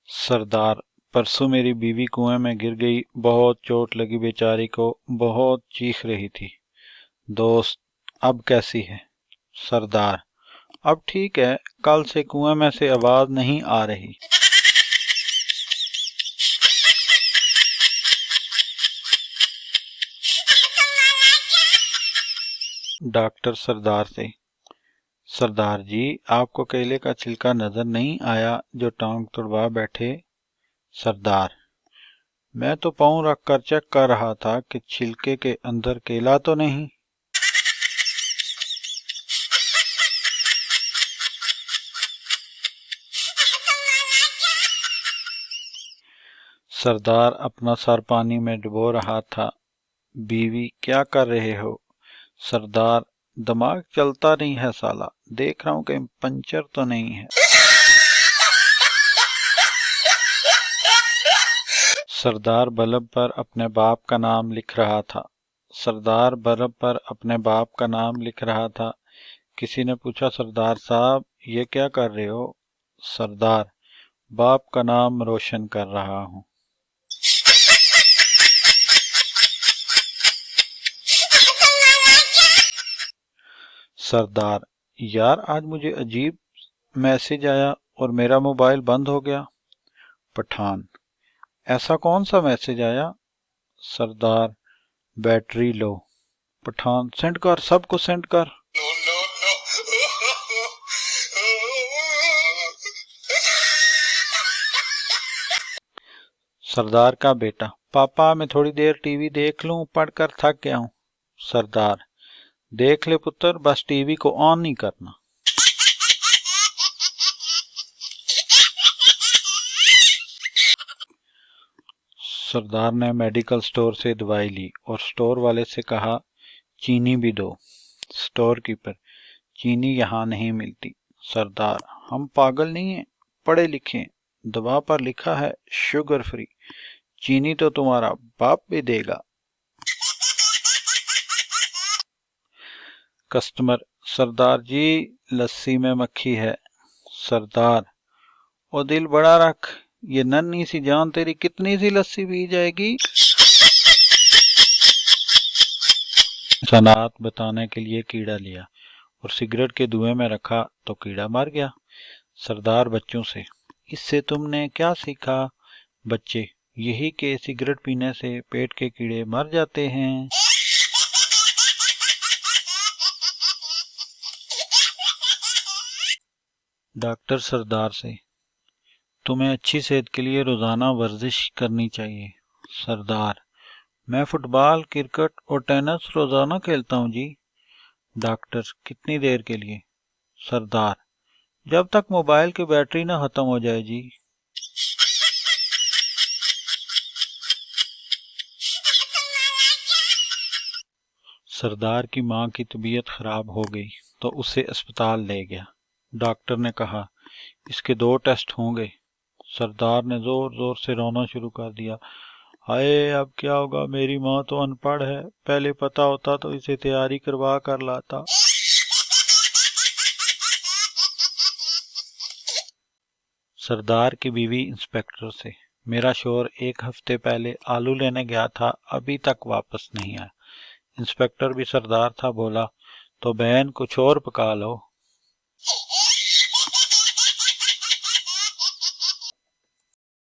सरदार, परसों मेरी बीवी कुएं में गिर गई, बहुत चोट लगी बेचारी को, बहुत चीख रही थी। दोस्त, अब कैसी है? सरदार, अब ठीक है, कल से कुएं में से आवाज नहीं आ रही। डॉक्टर सरदार से, सरदार जी, आपको केले का छिलका नजर नहीं आया जो टांग तुड़वा बैठे? सरदार, मैं तो पाँव रखकर चेक कर रहा था कि छिलके के अंदर केला तो नहीं। सरदार अपना सर पानी में डुबो रहा था। बीवी, क्या कर रहे हो? सरदार, दिमाग चलता नहीं है साला, देख रहा हूं कहीं पंचर तो नहीं है। सरदार बल्ब पर अपने बाप का नाम लिख रहा था। सरदार बल्ब पर अपने बाप का नाम लिख रहा था। किसी ने पूछा, सरदार साहब, ये क्या कर रहे हो? सरदार, बाप का नाम रोशन कर रहा हूं। सरदार, यार आज मुझे अजीब मैसेज आया और मेरा मोबाइल बंद हो गया। पठान, ऐसा कौन सा मैसेज आया? सरदार, बैटरी लो। पठान, सेंड कर, सबको सेंड कर। सरदार का बेटा, पापा मैं थोड़ी देर टीवी देख लूं, पढ़कर थक गया हूं। सरदार, देख ले पुत्र, बस टीवी को ऑन नहीं करना। सरदार ने मेडिकल स्टोर से दवाई ली और स्टोर वाले से कहा, चीनी भी दो। स्टोर कीपर, चीनी यहाँ नहीं मिलती। सरदार, हम पागल नहीं हैं, पढ़े लिखे, दवा पर लिखा है शुगर फ्री, चीनी तो तुम्हारा बाप भी देगा। कस्टमर, सरदार जी, लस्सी में मक्खी है। सरदार, ओ दिल बड़ा रख, ये नन्ही सी जान तेरी कितनी सी लस्सी पी जाएगी? सनात बताने के लिए कीड़ा लिया और सिगरेट के धुएं में रखा तो कीड़ा मर गया। सरदार बच्चों से, इससे तुमने क्या सीखा? बच्चे, यही कि सिगरेट पीने से पेट के कीड़े मर जाते हैं। डॉक्टर सरदार से, तुम्हें अच्छी सेहत के लिए रोजाना वर्जिश करनी चाहिए। सरदार, मैं फुटबॉल, क्रिकेट और टेनिस रोजाना खेलता हूँ जी। डॉक्टर, कितनी देर के लिए? सरदार, जब तक मोबाइल की बैटरी ना खत्म हो जाए जी। सरदार की मां की तबीयत खराब हो गई तो उसे अस्पताल ले गया। डॉक्टर ने कहा, इसके 2 टेस्ट होंगे। सरदार ने जोर जोर से रोना शुरू कर दिया। हाय, अब क्या होगा, मेरी माँ तो अनपढ़ है, पहले पता होता तो इसे तैयारी करवा कर लाता। सरदार की बीवी इंस्पेक्टर से, मेरा शोहर 1 हफ्ते पहले आलू लेने गया था, अभी तक वापस नहीं आया। इंस्पेक्टर भी सरदार था, बोला, तो बहन कुछ और पका लो।